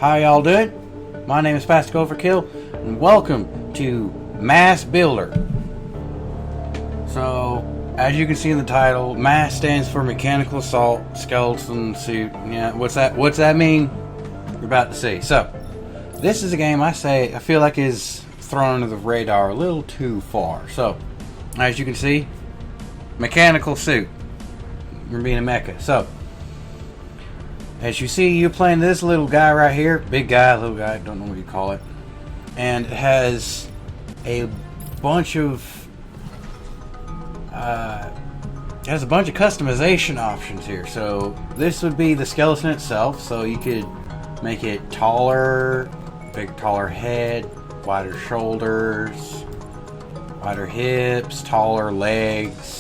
How y'all doing? My name is Fast Overkill, and welcome to Mass Builder. So, as you can see in the title, MASS stands for Mechanical Assault Skeleton Suit. Yeah, what's that mean? You're about to see. So, this is a game I feel like is thrown under the radar a little too far. So, as you can see, mechanical suit. You're being a mecha. So, as you see, you're playing this little guy right here. Big guy, little guy, don't know what you call it. And it has a bunch of customization options here. So this would be the skeleton itself. So you could make it taller, taller head, wider shoulders, wider hips, taller legs.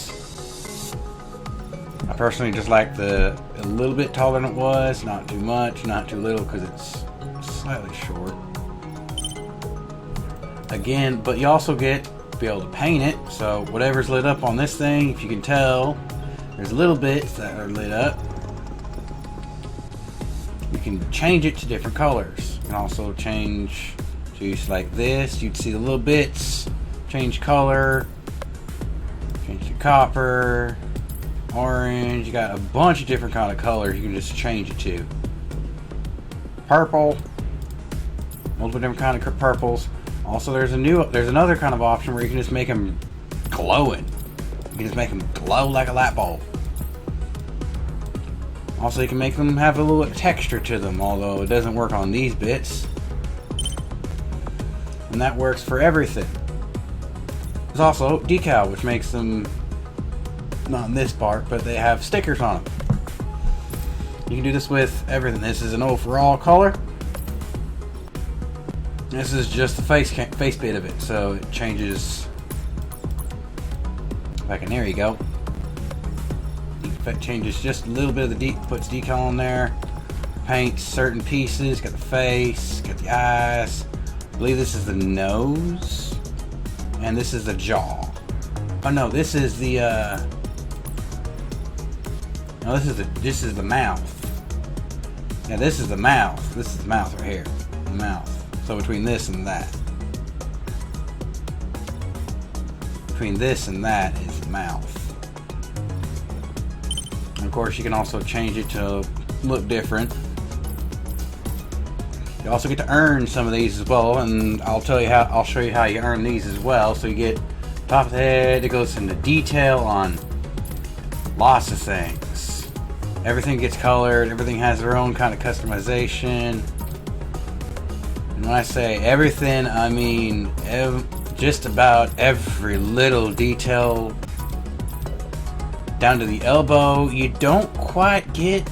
I personally just like a little bit taller than it was, not too much, not too little, because it's slightly short. Again, but you also get to be able to paint it, so whatever's lit up on this thing, if you can tell, there's little bits that are lit up. You can change it to different colors. You can also change to like this. You'd see the little bits, change color, change to copper, orange. You got a bunch of different kind of colors you can just change it to. Purple, multiple different kind of purples. Also, there's another kind of option where you can just make them glowing. You can just make them glow like a light bulb. Also, you can make them have a little texture to them, although it doesn't work on these bits. And that works for everything. There's also decal, which makes them, not in this part, but they have stickers on them. You can do this with everything. This is an overall color. This is just the face bit of it, so it changes. Back in there you go. It changes just a little bit of the puts decal on there. Paints certain pieces. Got the face, got the eyes. I believe this is the nose, and this is the jaw. Oh no, this is the. No, this is the mouth. Yeah, this is the mouth. This is the mouth right here. The mouth. So between this and that. Between this and that is the mouth. And of course, you can also change it to look different. You also get to earn some of these as well, and I'll show you how you earn these as well. So you get top of the head. It goes into detail on lots of things. Everything gets colored. Everything has their own kind of customization. And when I say everything, I mean just about every little detail down to the elbow. You don't quite get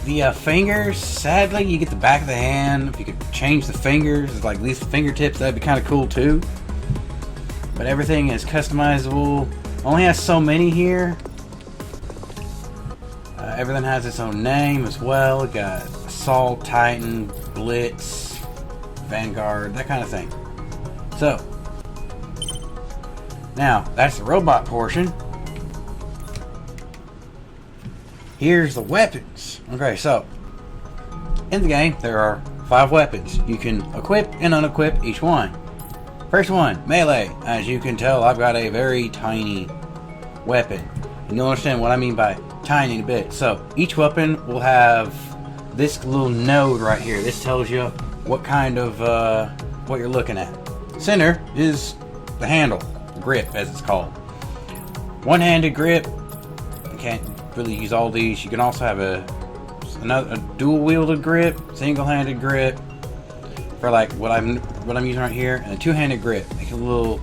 the fingers. Sadly, you get the back of the hand. If you could change the fingers, like these fingertips, that'd be kind of cool too. But everything is customizable. Only has so many here. Everything has its own name as well. We got Assault, Titan, Blitz, Vanguard, that kind of thing. So, now that's the robot portion. Here's the weapons. Okay, so in the game there are 5 weapons. You can equip and unequip each one. First one, melee. As you can tell, I've got a very tiny weapon. And you'll understand what I mean by tiny in a bit. So each weapon will have this little node right here. This tells you what kind of what you're looking at. Center is the handle, the grip as it's called. One-handed grip. You can't really use all these. You can also have a dual-wielded grip, single-handed grip for like what I'm using right here, and a two-handed grip. Make it a little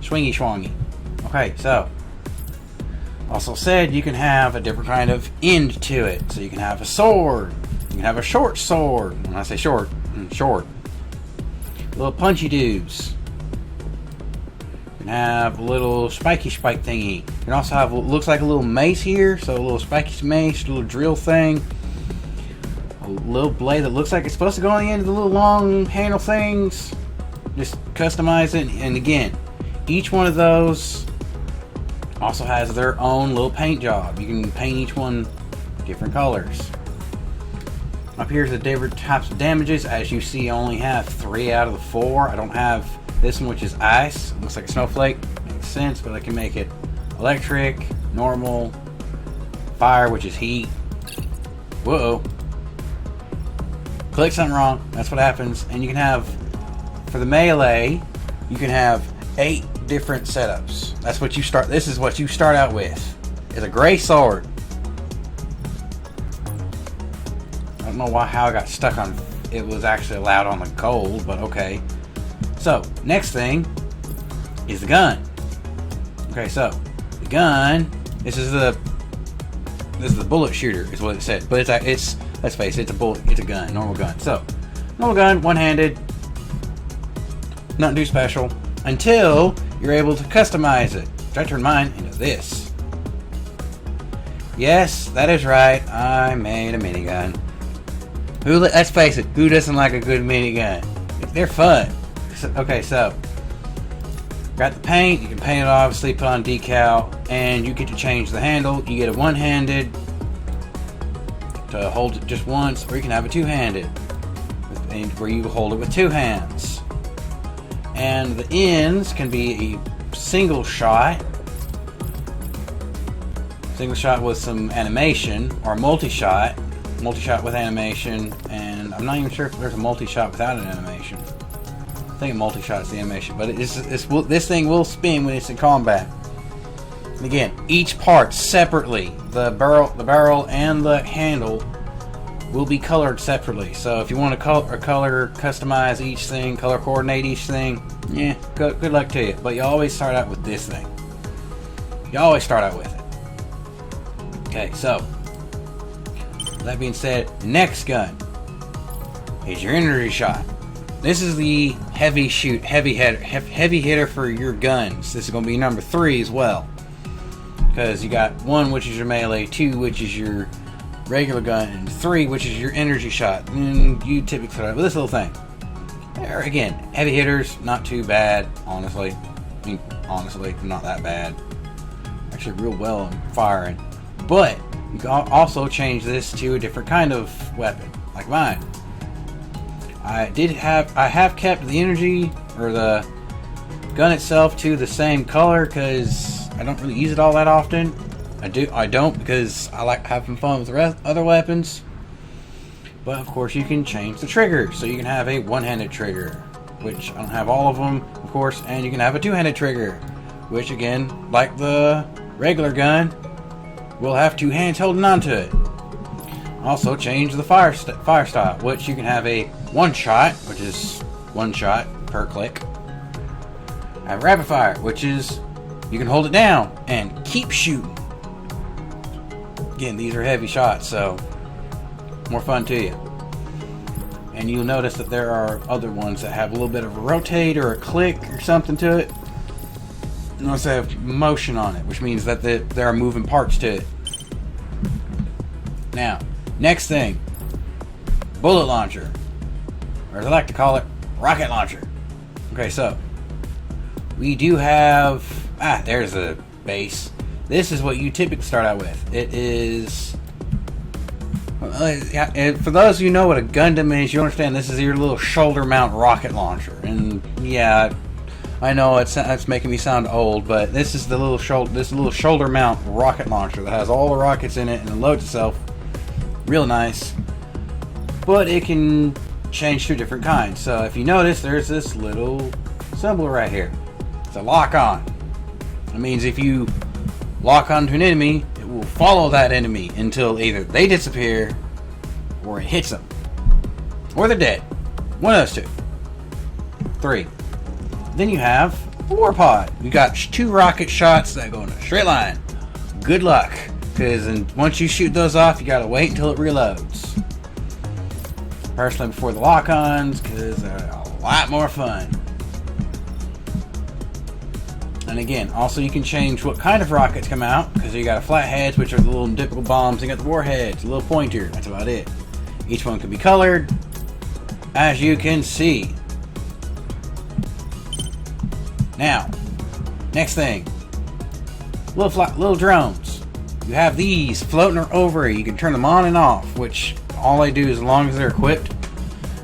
swingy. Okay, so also said you can have a different kind of end to it. So you can have a sword. You can have a short sword. When I say short, short. Little punchy dudes. You can have a little spiky spike thingy. You can also have what looks like a little mace here. So a little spiky mace, a little drill thing. A little blade that looks like it's supposed to go on the end of the little long handle things. Just customize it. And again, each one of those also has their own little paint job. You can paint each one different colors. Up here's the different types of damages. As you see, I only have 3 out of the 4. I don't have this one, which is ice. It looks like a snowflake. Makes sense, but I can make it electric, normal, fire, which is heat. Whoa. Click something wrong. That's what happens. And you can have, for the melee, you can have 8 different setups. That's what you start. This is what you start out with. It's a gray sword. I don't know how I got stuck on. It was actually allowed on the gold, but okay. So next thing is the gun. Okay, so the gun. This is the bullet shooter, is what it said. But it's let's face it, it's a bullet. It's a gun, normal gun. So normal gun, one-handed, nothing too special until you're able to customize it. So I turned mine into this. Yes, that is right. I made a minigun. Let's face it, who doesn't like a good minigun? They're fun. Okay, so got the paint. You can paint it, obviously, put on decal, and you get to change the handle. You get a one-handed to hold it just once, or you can have a two-handed, where you hold it with 2 hands. And the ends can be a single shot with some animation, or a multi-shot with animation, and I'm not even sure if there's a multi-shot without an animation. I think a multi-shot is the animation, but this thing will spin when it's in combat. And again, each part separately, the barrel and the handle will be colored separately. So if you want to color customize each thing, color coordinate each thing, yeah, good luck to you. But you always start out with this thing. You always start out with it. Okay, so that being said, next gun is your energy shot. This is the heavy hitter for your guns. This is going to be number 3 as well, because you got 1, which is your melee, 2, which is your regular gun, and 3, which is your energy shot. And you typically start out with this little thing. There again, heavy hitters, not too bad, honestly. I mean, honestly, not that bad. Actually, real well in firing, but you can also change this to a different kind of weapon, like mine. I have kept the energy, or the gun itself, to the same color, because I don't really use it all that often. I don't because I like having fun with the other weapons. But of course you can change the trigger, so you can have a one-handed trigger, which I don't have all of them, of course, and you can have a two-handed trigger, which again, like the regular gun, will have 2 hands holding onto it. Also change the fire style, which you can have a one shot, which is 1 shot per click. I have rapid fire, which is you can hold it down and keep shooting. Again, these are heavy shots, so more fun to you. And you'll notice that there are other ones that have a little bit of a rotate or a click or something to it. Notice they have motion on it, which means that there are moving parts to it. Now, next thing, bullet launcher, or as I like to call it, rocket launcher. Okay, so we do have, there's the base. This is what you typically start out with. It is, for those of you who know what a Gundam is, you understand this is your little shoulder mount rocket launcher. And yeah, I know it's making me sound old, but this is the little shoulder mount rocket launcher that has all the rockets in it and it loads itself. Real nice. But it can change to different kinds. So if you notice, there's this little symbol right here. It's a lock on. It means if you lock onto an enemy, it will follow that enemy until either they disappear or it hits them. Or they're dead. One of those 2. 3. Then you have a war pod. You got 2 rocket shots that go in a straight line. Good luck, because once you shoot those off, you gotta wait until it reloads. Personally, before the lock-ons, because they're a lot more fun. And again, also you can change what kind of rockets come out, because you got flatheads, which are the little typical bombs. You got the warheads, a little pointer. That's about it. Each one can be colored, as you can see. Now, next thing, little drones. You have these floating over. You can turn them on and off, which all they do, as long as they're equipped,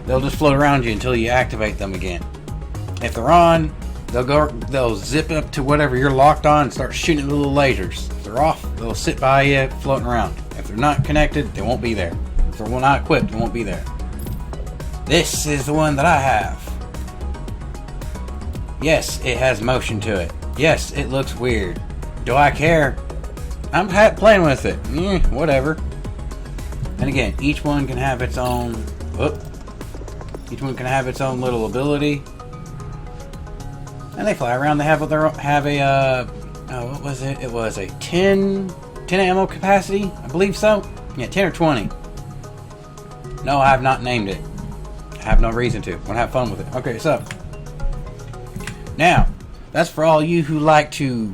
they'll just float around you until you activate them again. If they're on, they'll zip up to whatever you're locked on and start shooting little lasers. If they're off, they'll sit by you, floating around. If they're not connected, they won't be there. If they're not equipped, they won't be there. This is the one that I have. Yes, it has motion to it. Yes, it looks weird. Do I care? I'm playing with it. Whatever. And again, each one can have its own. Each one can have its own little ability. And they fly around. They have a what was it? It was a 10 ammo capacity, I believe so. Yeah, 10 or 20. No, I have not named it. I have no reason to. I want to have fun with it. Okay, so now that's for all you who like to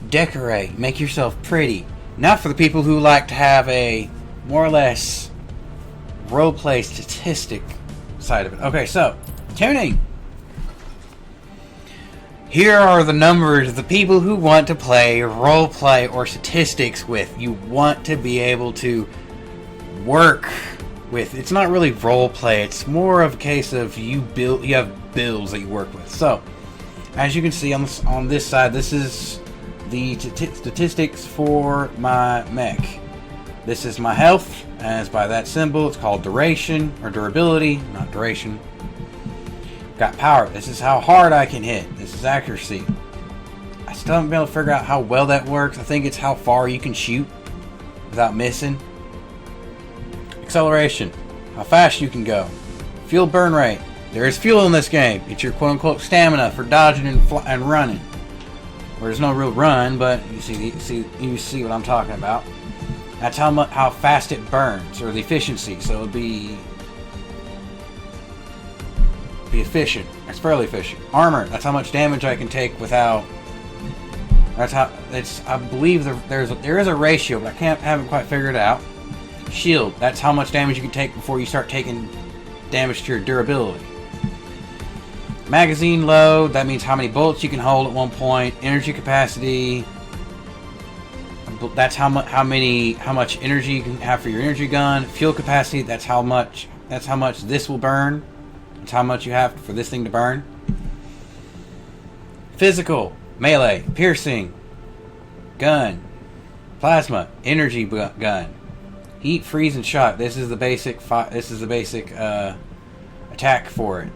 decorate, make yourself pretty. Not for the people who like to have a more or less roleplay statistic side of it. Okay, so tuning. Here are the numbers of the people who want to play roleplay or statistics with. You want to be able to work with. It's not really roleplay. It's more of a case of you have builds that you work with. So, as you can see on this side, this is the statistics for my mech. This is my health, as by that symbol, it's called duration or durability, not duration. Got power. This is how hard I can hit. This is accuracy. I still haven't been able to figure out how well that works. I think it's how far you can shoot without missing. Acceleration. How fast you can go. Fuel burn rate. There is fuel in this game. It's your quote-unquote stamina for dodging and running. Where there's no real run, but you see what I'm talking about. That's how fast it burns, or the efficiency. So it'll be efficient. It's fairly efficient. Armor. That's how much damage I can take without. That's how it's. I believe there is a ratio, but I haven't quite figured it out. Shield. That's how much damage you can take before you start taking damage to your durability. Magazine load. That means how many bullets you can hold at one point. Energy capacity. That's how much energy you can have for your energy gun. Fuel capacity. That's how much this will burn. That's how much you have for this thing to burn. Physical, melee, piercing, gun, plasma, energy gun, heat, freeze, and shock. This is the basic. Attack for it.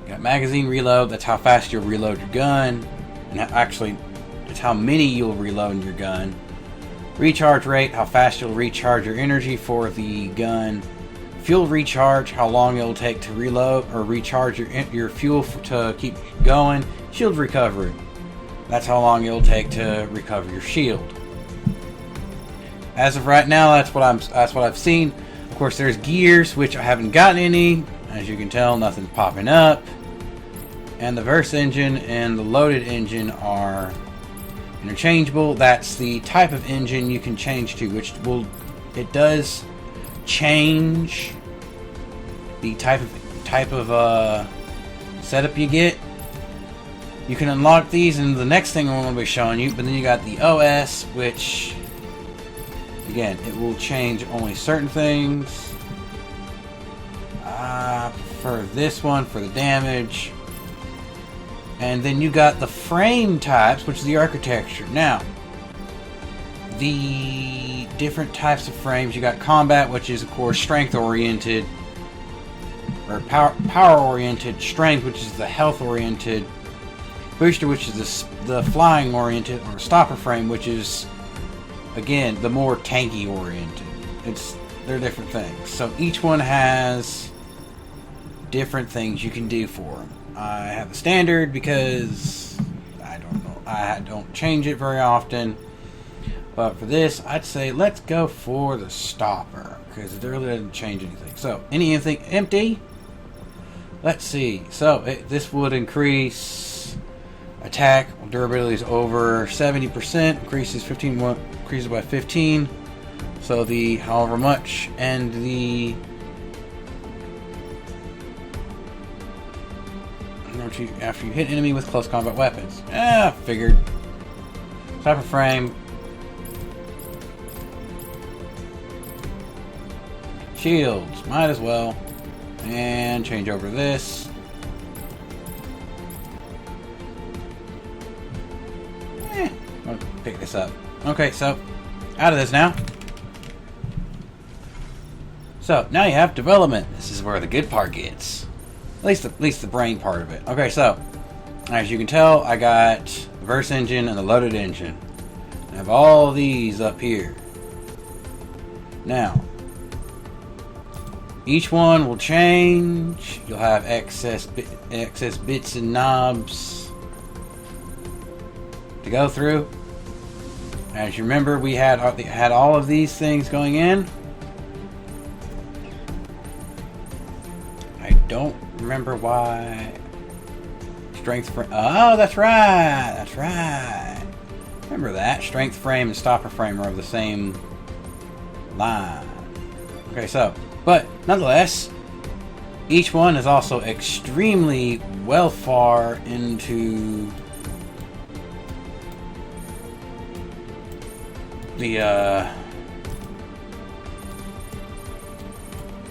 You got magazine reload. That's how fast you'll reload your gun, and actually, it's how many you'll reload in your gun. Recharge rate. How fast you'll recharge your energy for the gun. Fuel recharge, how long it'll take to reload or recharge your fuel to keep going. Shield recovery, that's how long it'll take to recover your shield. As of right now, that's what I've seen. Of course, there's gears, which I haven't gotten any. As you can tell, nothing's popping up. And the Verse engine and the loaded engine are interchangeable. That's the type of engine you can change to, it does change the type of setup you get. You can unlock these in the next thing I'm going to be showing you, but then you got the OS, which again, it will change only certain things. For this one, for the damage. And then you got the frame types, which is the architecture. Now, the different types of frames. You got combat, which is of course strength oriented, or power oriented. Strength, which is the health oriented. Booster, which is the flying oriented, or stopper frame, which is again the more tanky oriented. They're different things. So each one has different things you can do for them. I have a standard because I don't know. I don't change it very often. But for this, I'd say let's go for the stopper, because it really doesn't change anything. So, anything empty? Let's see. So, this would increase attack. Durability is over 70%. Increases by 15. So, the however much. And the... after you hit enemy with close combat weapons. Figured. Stopper frame. Shields, might as well. And change over this. I'll pick this up. Okay, so out of this now. So now you have development. This is where the good part gets. At least the brain part of it. Okay, so as you can tell, I got the Verse engine and the Loaded engine. I have all these up here. Now, each one will change. You'll have excess bits and knobs to go through. As you remember, we had all of these things going in. I don't remember why. Strength frame. Oh, that's right. That's right. Remember that. Strength frame and stopper frame are of the same line. Okay, so, but nonetheless, each one is also extremely well far into the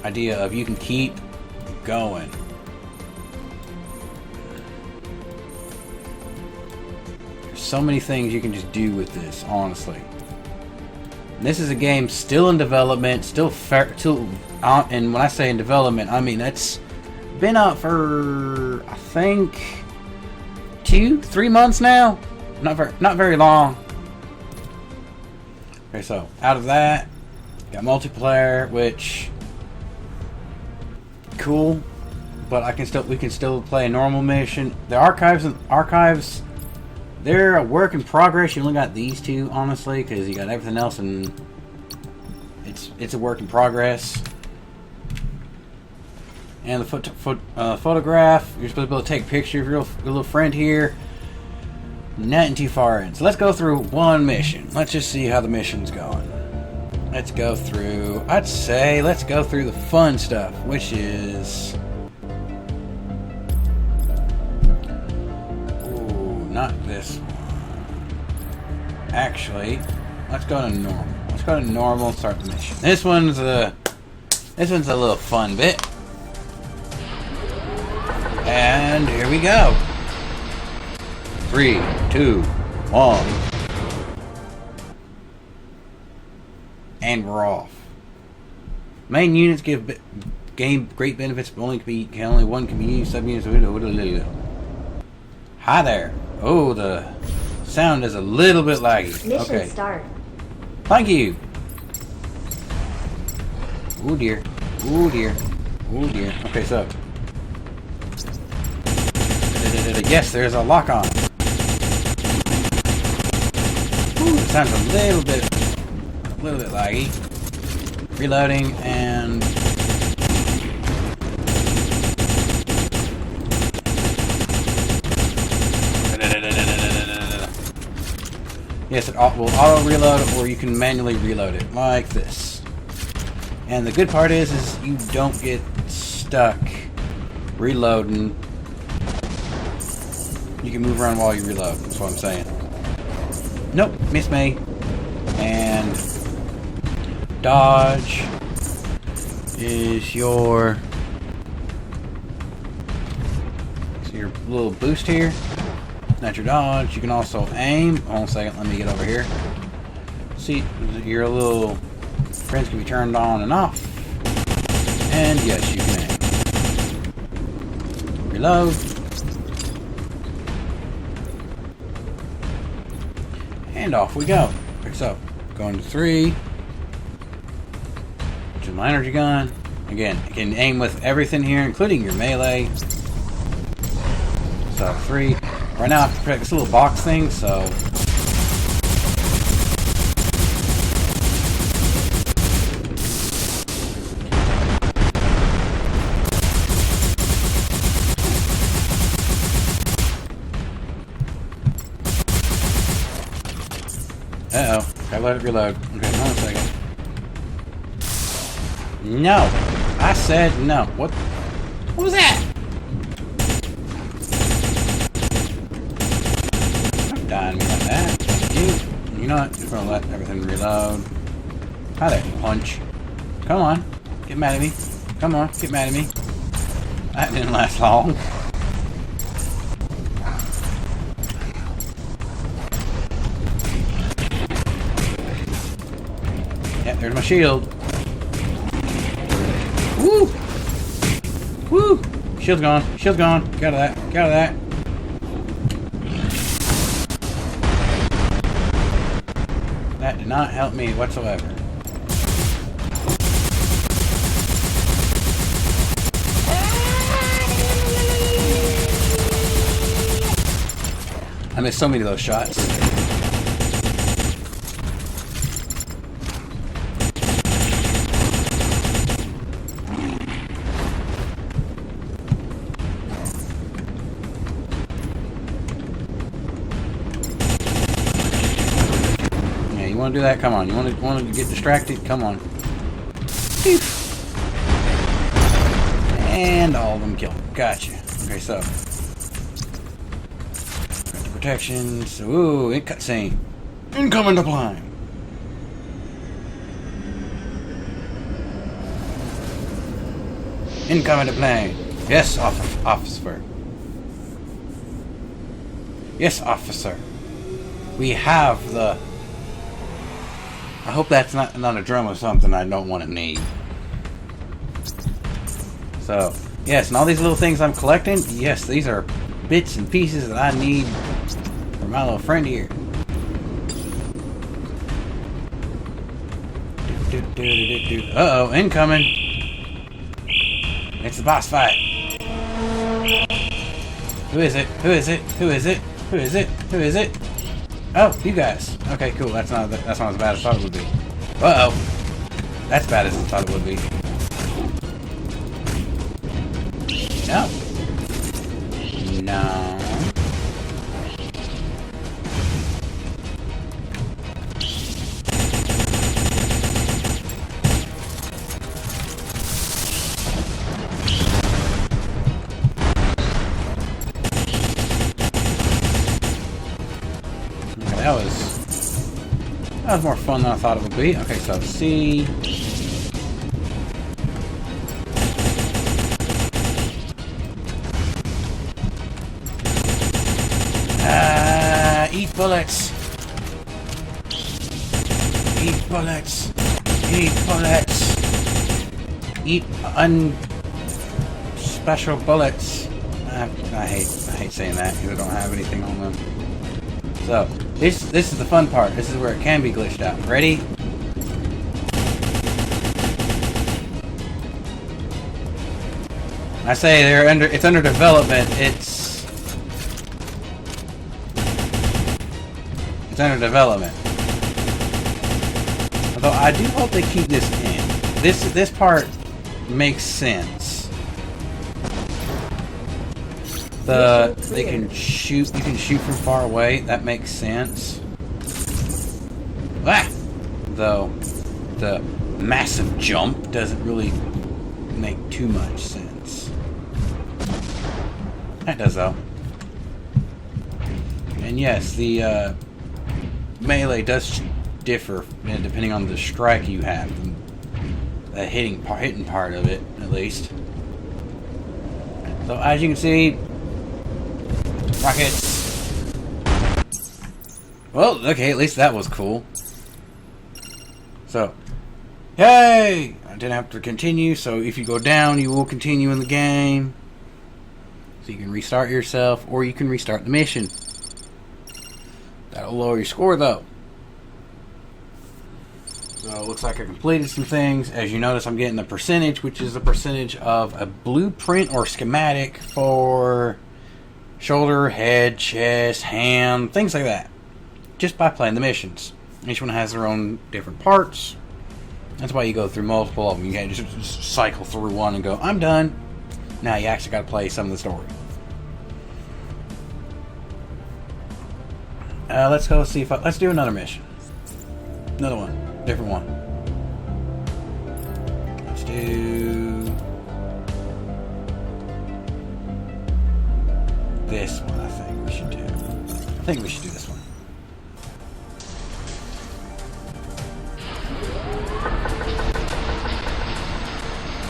idea of you can keep going. There's so many things you can just do with this, honestly. This is a game still in development, and when I say in development, I mean it's been out for I think 2-3 months now. Not very long. Okay, so out of that, got multiplayer, which cool, but we can still play a normal mission. The archives, they're a work in progress. You only got these two, honestly, because you got everything else, and it's a work in progress. And the photograph, you're supposed to be able to take a picture of your little friend here. Nothing too far in. So let's go through one mission. Let's just see how the mission's going. Let's go through the fun stuff, which is... Ooh, not this one. Actually, let's go to normal. Let's go to normal and start the mission. This one's a little fun bit. And here we go. 3, 2, 1. And we're off. Main units gain great benefits, but only one can be used. Sub-units. Hi there. Oh, the sound is a little bit laggy. Mission start. Thank you. Oh dear. Oh dear. Oh dear. Okay, so. Yes, there's a lock on. Ooh, it sounds a little bit laggy. Reloading and yes, it will auto reload, or you can manually reload it like this. And the good part is you don't get stuck reloading. You can move around while you reload. That's what I'm saying. Nope, miss me. And dodge is your little boost here. That's your dodge. You can also aim. Hold on a second, let me get over here. See, your little friends can be turned on and off. And yes, you can aim. Reload. And off we go. Picks up. Going to 3. Which is my energy gun. Again, you can aim with everything here, including your melee. So 3. Right now I have to protect this little box thing, so. Uh-oh. Gotta let it reload. Okay, hold on a second. No! I said no. What was that? Don't die on me like that. You know what? Just gonna let everything reload. Hi there, punch. Come on. Get mad at me. Come on, get mad at me. That didn't last long. Yeah, there's my shield. Woo! Woo! Shield's gone. Shield's gone. Get out of that. Get out of that. That did not help me whatsoever. I missed so many of those shots. Yeah, you want to do that? Come on. You want to get distracted? Come on. And all of them killed. Gotcha. Okay, so. Protections. Ooh, in cutscene. Incoming to blind. Incoming to plane. Yes, officer. Yes, officer. We have the... I hope that's not another drum or something I don't want to need. So, yes, and all these little things I'm collecting, yes, these are bits and pieces that I need for my little friend here. Uh-oh, incoming. It's the boss fight. Who is it? Who is it? Who is it? Who is it? Who is it? Oh, you guys. Okay, cool. That's not as bad as I thought it would be. Uh-oh. That's bad as I thought it would be. No. No. That was more fun than I thought it would be. Okay, so C. Eat bullets. Eat bullets. Eat bullets. Eat special bullets. I hate saying that because I don't have anything on them. So this is the fun part. This is where it can be glitched out. Ready? I say it's under development. It's under development. Although I do hope they keep this in. This part makes sense. You can shoot from far away. That makes sense. Ah! Though the massive jump doesn't really make too much sense. That does though. And yes, the melee does differ depending on the strike you have, the hitting part of it at least. So as you can see, rockets. Well, okay, at least that was cool. So, yay! I didn't have to continue, so if you go down, you will continue in the game. So you can restart yourself, or you can restart the mission. That'll lower your score, though. So it looks like I completed some things. As you notice, I'm getting a percentage, which is a percentage of a blueprint or schematic for shoulder, head, chest, hand, things like that. Just by playing the missions. Each one has their own different parts. That's why you go through multiple of them. You can't just cycle through one and go, I'm done. Now you actually got to play some of the story. Let's go see if let's do another mission. Another one. Different one. Let's do this one. I think we should do this one.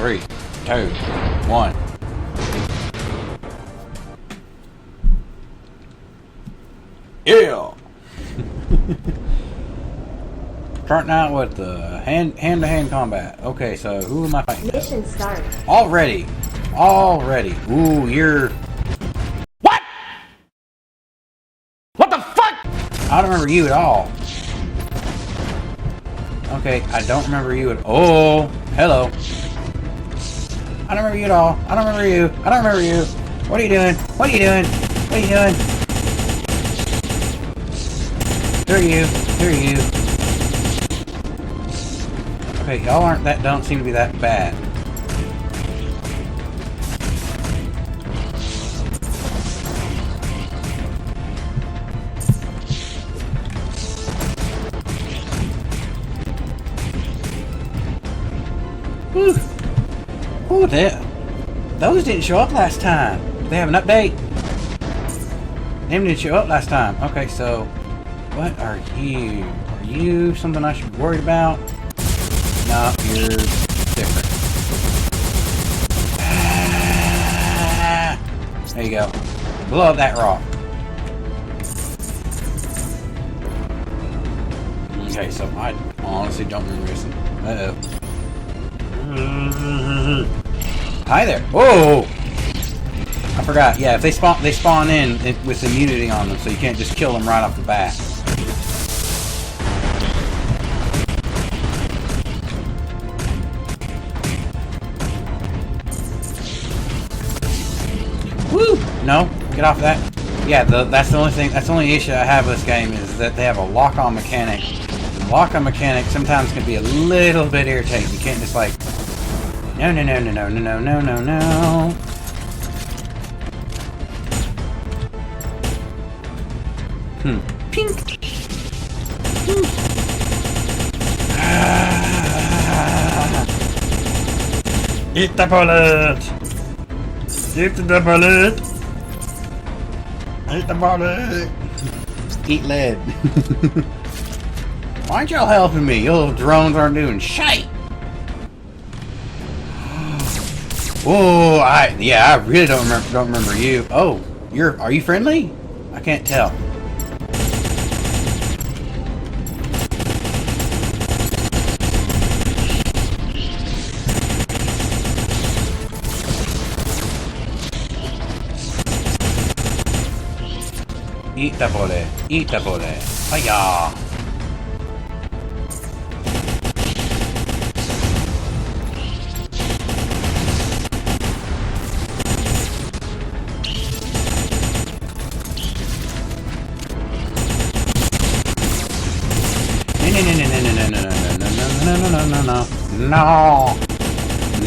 3, 2, 1. Yeah! Starting out with the hand-to-hand combat. Okay, so who am I fighting? Mission start. Already. Ooh, you're... What? What the fuck? I don't remember you at all. Okay, I don't remember you at all. Oh, hello. I don't remember you at all. I don't remember you. I don't remember you. What are you doing? What are you doing? What are you doing? Who are you? Who are you? Okay, y'all aren't that, don't seem to be that bad. Whew. Ooh, those didn't show up last time. They have an update. Them didn't show up last time. Okay, so what are you? Are you something I should be worried about? No, you're different. Ah, there you go. Blow up that rock. Okay, so I honestly don't remember this. Uh-oh. Hi there. Whoa! I forgot. Yeah, if they spawn in with immunity on them, so you can't just kill them right off the bat. Woo! No, get off that. Yeah, that's the only thing. That's the only issue I have with this game is that they have a lock-on mechanic. The lock-on mechanic sometimes can be a little bit irritating. You can't just like. No, no, no, no, no, no, no, no, no, no. Pink. Ah. Eat the bullet. Eat the bullet. Eat the bullet. Eat lead. Why aren't y'all helping me? Your little drones aren't doing shite. Oh, I really don't remember you. Oh, are you friendly? I can't tell. Eat the bullet. Eat the bullet. Hiya.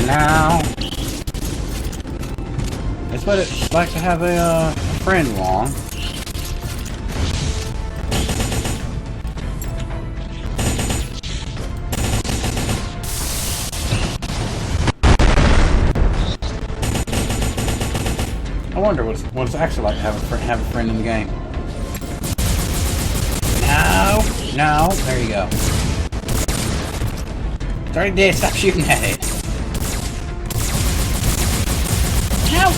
No. It's what it's like to have a friend along. I wonder what it's actually like to have a friend in the game. No, there you go. It's already dead. Stop shooting at it. No.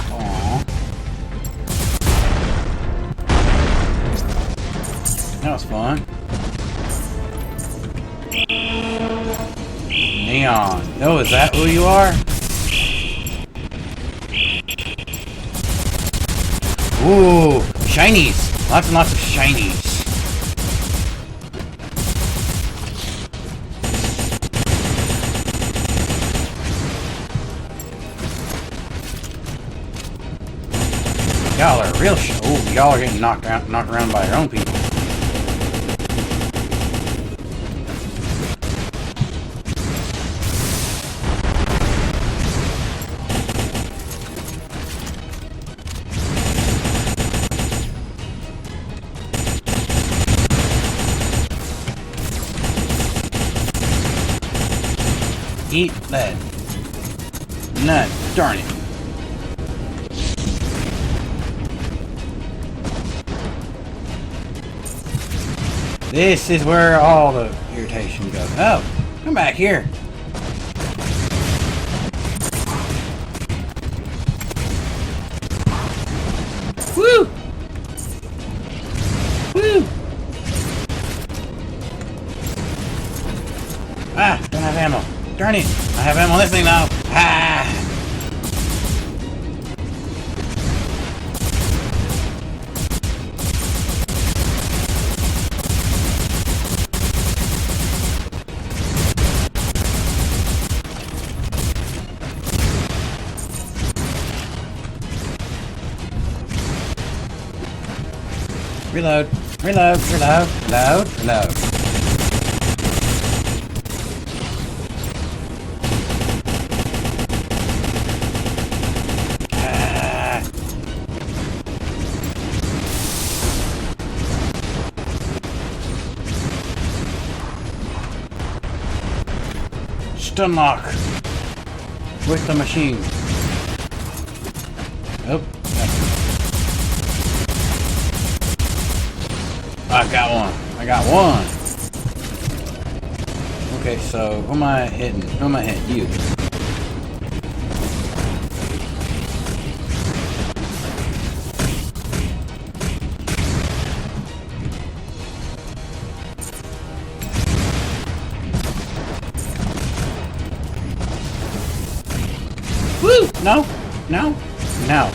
Aww. That was fun. Neon. Oh, is that who you are? Ooh, shinies. Lots and lots of shinies. Y'all are real ooh, y'all are getting knocked around by your own people. Eat lead. Nut. Darn it. This is where all the irritation goes. Oh, come back here. Woo! Woo! Ah, don't have ammo. Darn it. I have ammo on this thing now. Ah! Reload, reload, reload, reload, reload. Ah. Stun lock with the machine. Oh. I got one. I got one. Okay, so who am I hitting? Who am I hitting? You. Woo! No! No! No!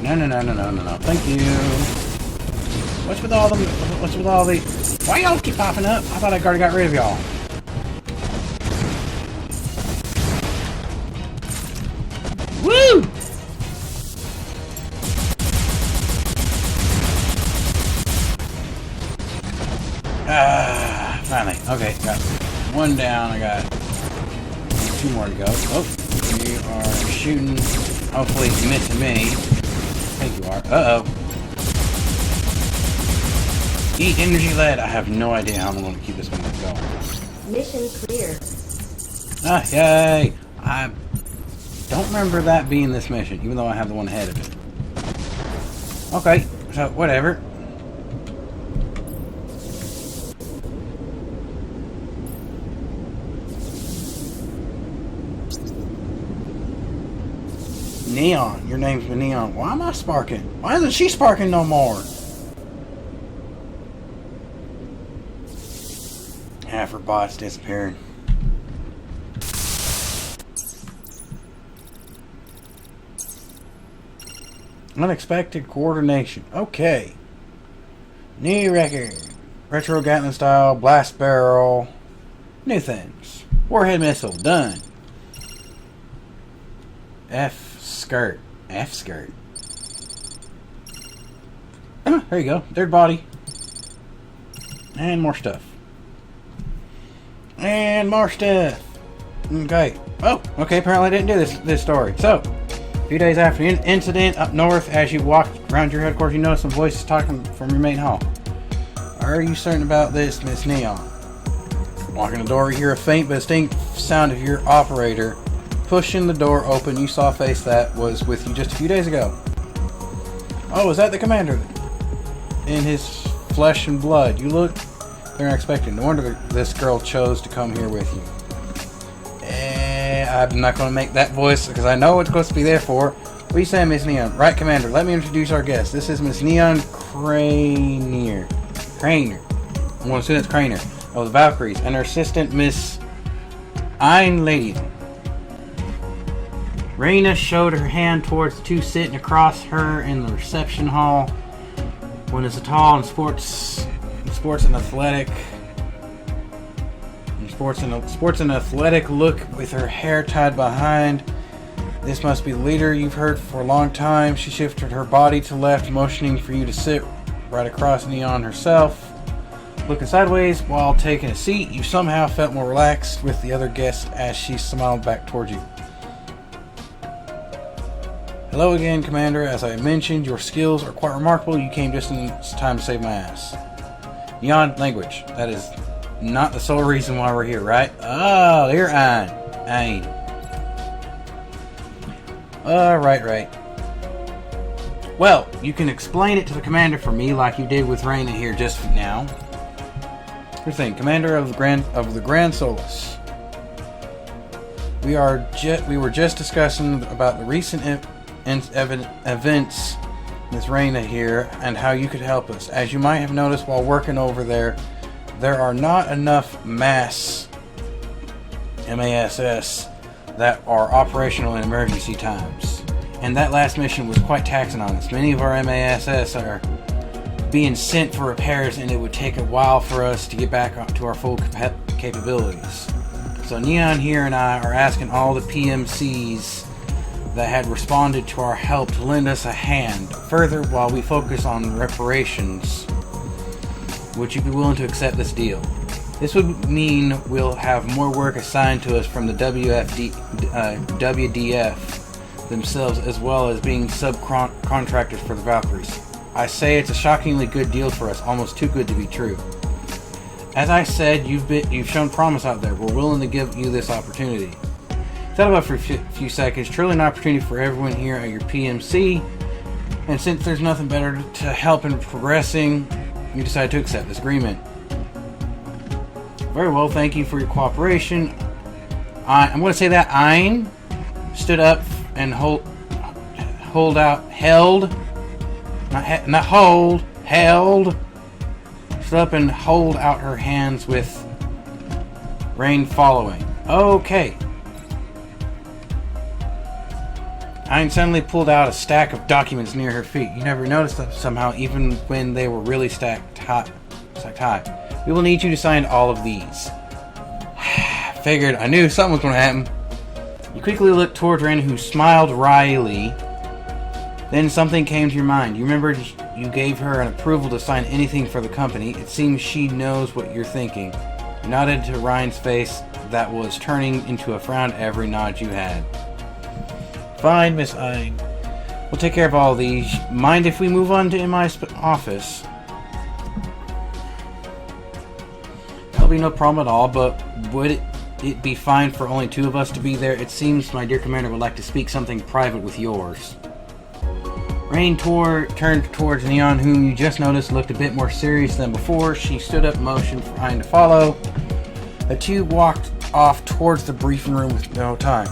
No, no, no, no, no, no, no. Thank you. What's with all the... What's with all the... Why y'all keep popping up? I thought I already got rid of y'all. Woo! Ah, finally. Okay, got one down. I got two more to go. Oh, you are shooting. Hopefully missing me. I think you are. Uh-oh. Eat energy lead. I have no idea how I'm going to keep this one going. Mission clear. Ah, yay! I don't remember that being this mission, even though I have the one ahead of it. Okay, so whatever. Neon. Your name's Neon. Why am I sparking? Why isn't she sparking no more? Half her bots disappeared. Unexpected coordination. Okay. New record. Retro Gatling style. Blast barrel. New things. Warhead missile. Done. F skirt. F skirt. Ah, there you go. Third body. And more stuff. And more stuff. Okay. Oh, okay. Apparently I didn't do this story. So, a few days after the incident up north, as you walk around your headquarters, you notice some voices talking from your main hall. Are you certain about this, Miss Neon? Walking the door, you hear a faint but distinct sound of your operator pushing the door open. You saw a face that was with you just a few days ago. Oh, is that the commander? In his flesh and blood. You look they're unexpected. No wonder this girl chose to come here with you. I'm not going to make that voice because I know what it's supposed to be there for. What are you saying, Miss Neon? Right, Commander. Let me introduce our guest. This is Miss Neon Craner. I'm going to assume it's Craner of the Valkyries, and her assistant, Miss Einlady. Raina showed her hand towards the two sitting across her in the reception hall. One is a tall and sports and athletic look with her hair tied behind. This must be the leader you've heard for a long time. She shifted her body to left, motioning for you to sit right across Neon herself. Looking sideways while taking a seat, you somehow felt more relaxed with the other guests as she smiled back towards you. Hello again, Commander. As I mentioned, your skills are quite remarkable. You came just in time to save my ass. Neon language. That is not the sole reason why we're here, right? Oh, you're Ein. Right. Well, you can explain it to the Commander for me like you did with Raina here just now. Here's the thing, Commander of the Grand Solus. We were just discussing about the recent events, Miss Raina here, and how you could help us. As you might have noticed while working over there, there are not enough MASS that are operational in emergency times. And that last mission was quite taxing on us. Many of our MASS are being sent for repairs, and it would take a while for us to get back up to our full capabilities. So Neon here and I are asking all the PMCs that had responded to our help to lend us a hand. Further, while we focus on reparations, would you be willing to accept this deal? This would mean we'll have more work assigned to us from the WDF themselves, as well as being subcontractors for the Valkyries. I say it's a shockingly good deal for us, almost too good to be true. As I said, you've shown promise out there. We're willing to give you this opportunity. Thought about it for a few seconds. Truly an opportunity for everyone here at your PMC. And since there's nothing better to help in progressing, you decided to accept this agreement. Very well, thank you for your cooperation. I'm going to say that Ein stood up and held, stood up and hold out her hands with Rain following. Okay. Ein suddenly pulled out a stack of documents near her feet. You never noticed them somehow, even when they were really stacked high. We will need you to sign all of these. Figured. I knew something was going to happen. You quickly looked toward Ren, who smiled wryly. Then something came to your mind. You remembered you gave her an approval to sign anything for the company. It seems she knows what you're thinking. You nodded to Ryan's face that was turning into a frown every nod you had. Fine, Miss Ein. We'll take care of all these. Mind if we move on to my office? That'll be no problem at all, but would it be fine for only two of us to be there? It seems my dear Commander would like to speak something private with yours. Rain turned towards Neon, whom you just noticed looked a bit more serious than before. She stood up, motioned for Ein to follow. The two walked off towards the briefing room with no time.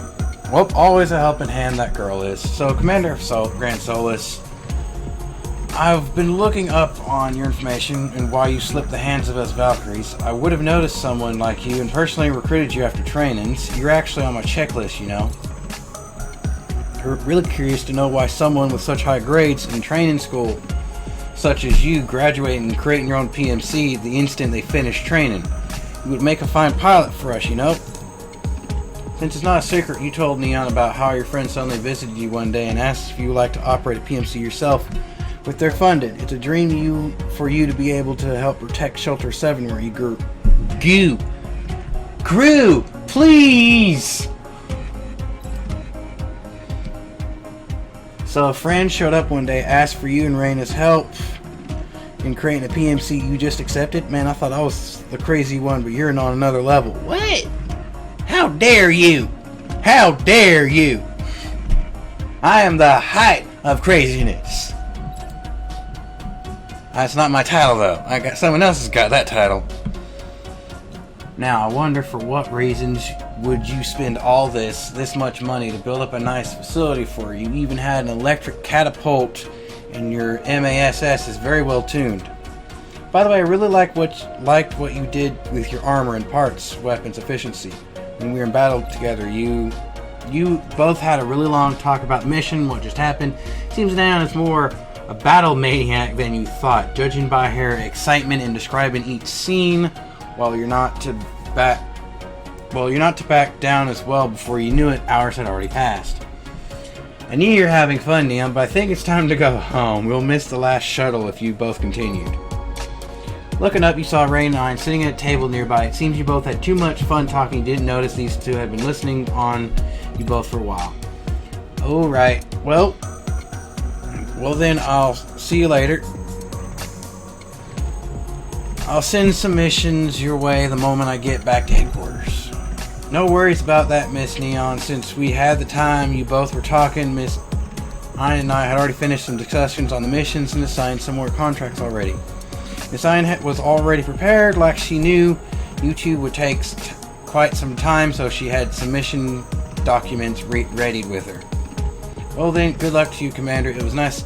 Well, always a helping hand that girl is. So, Commander of Grand Solus, I've been looking up on your information and why you slipped the hands of us Valkyries. I would have noticed someone like you and personally recruited you after trainings. You're actually on my checklist, you know. I'm really curious to know why someone with such high grades in training school, such as you, graduating and creating your own PMC the instant they finish training. You would make a fine pilot for us, you know. Since it's not a secret, you told Neon about how your friend suddenly visited you one day and asked if you would like to operate a PMC yourself with their funding. It's a dream for you to be able to help protect Shelter 7 where you grew. Please! So a friend showed up one day, asked for you and Raina's help in creating a PMC you just accepted. Man, I thought I was the crazy one, but you're on another level. What? How dare you? How dare you? I am the height of craziness. That's not my title, though. Someone else has got that title. Now, I wonder for what reasons would you spend all this much money to build up a nice facility for you? You even had an electric catapult, and your MASS is very well tuned. By the way, I really liked what you did with your armor and parts, weapons efficiency. When we were in battle together, you both had a really long talk about mission, what just happened. Seems Neon is more a battle maniac than you thought, judging by her excitement in describing each scene. While you're not to back down as well. Before you knew it, hours had already passed. I knew you're having fun, Neon, but I think it's time to go home. We'll miss the last shuttle if you both continued. Looking up, you saw Ray and Ein sitting at a table nearby. It seems you both had too much fun talking. You didn't notice these two had been listening on you both for a while. Alright, well, Well then, I'll see you later. I'll send some missions your way the moment I get back to headquarters. No worries about that, Miss Neon. Since we had the time you both were talking, Miss Ayn and I had already finished some discussions on the missions and assigned some more contracts already. Miss Ayn was already prepared, like she knew you two would take quite some time, so she had some mission documents readied with her. Well then, good luck to you, Commander. It was nice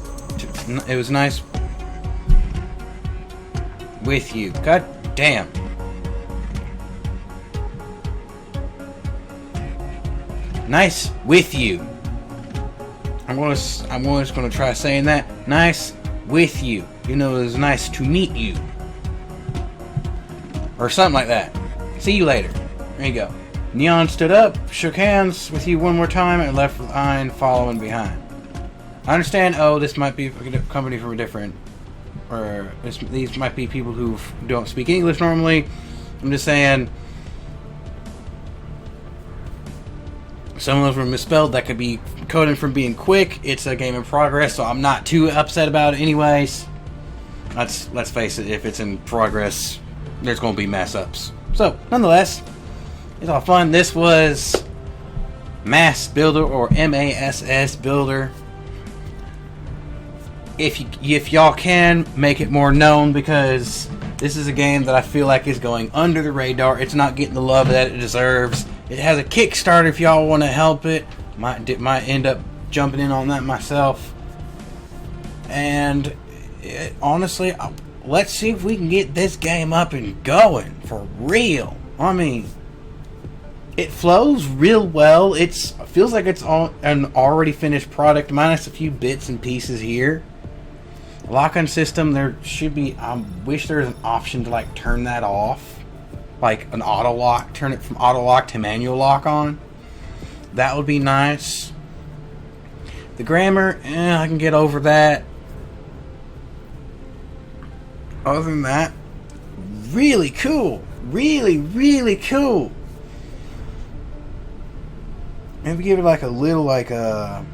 with you. God damn. Nice with you. I'm just gonna try saying that. Nice with you. You know, it was nice to meet you. Or something like that. See you later. There you go. Neon stood up, shook hands with you one more time, and left with Ayn following behind. I understand, this might be a company from a different... or these might be people who don't speak English normally. I'm just saying... some of them were misspelled. That could be coding from being quick. It's a game in progress, so I'm not too upset about it anyways. Let's face it, if it's in progress, there's going to be mess ups. So, nonetheless, it's all fun. This was Mass Builder, or MASS Builder. If y'all can, make it more known, because this is a game that I feel like is going under the radar. It's not getting the love that it deserves. It has a Kickstarter if y'all want to help it. Might end up jumping in on that myself. And honestly, let's see if we can get this game up and going for real. I mean, it flows real well. It feels like it's an already finished product, minus a few bits and pieces here. Lock-on system, there should be... I wish there was an option to like turn that off. Like an auto lock, turn it from auto lock to manual lock on. That would be nice. The grammar, I can get over that. Other than that, really cool. Really, really cool. Maybe give it like a little, like a...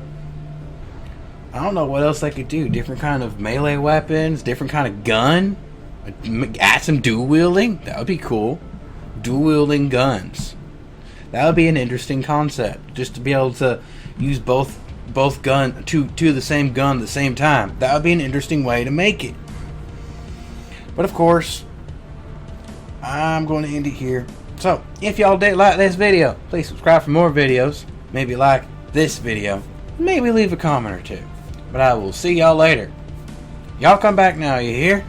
I don't know what else they could do. Different kind of melee weapons, different kind of gun. Add some dual wielding. That would be cool. Dual wielding guns. That would be an interesting concept. Just to be able to use both gun two of the same gun at the same time. That would be an interesting way to make it. But of course, I'm going to end it here. So, if y'all did like this video, please subscribe for more videos. Maybe like this video. Maybe leave a comment or two. But I will see y'all later. Y'all come back now, you hear?